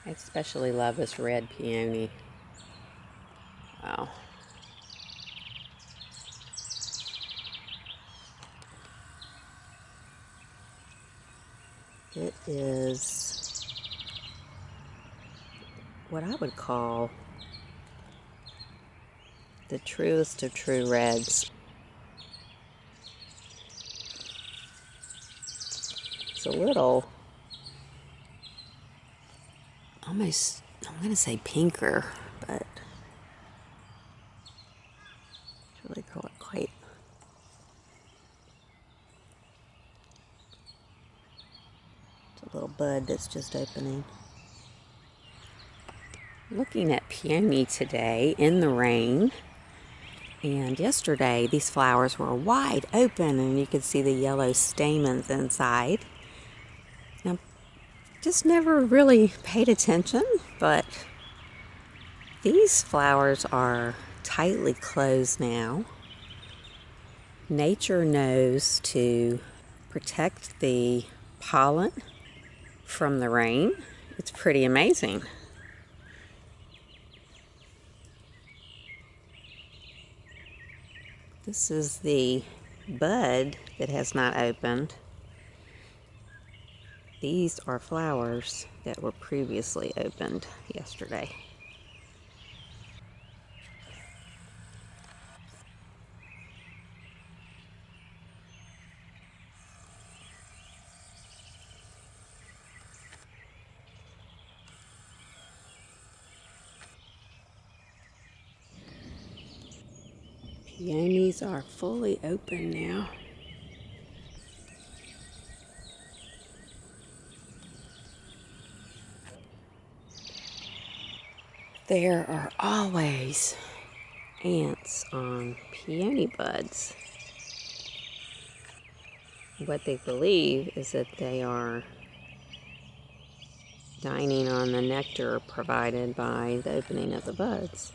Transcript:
I especially love this red peony. Wow. It is what I would call the truest of true reds. It's a little, almost, I'm going to say pinker, but it's really quite. It's a little bud that's just opening. Looking at peony today in the rain, and yesterday these flowers were wide open and you could see the yellow stamens inside. Now, just never really paid attention, but these flowers are tightly closed now. Nature knows to protect the pollen from the rain. It's pretty amazing. This is the bud that has not opened. These are flowers that were previously opened yesterday. Peonies are fully open now. There are always ants on peony buds. What they believe is that they are dining on the nectar provided by the opening of the buds.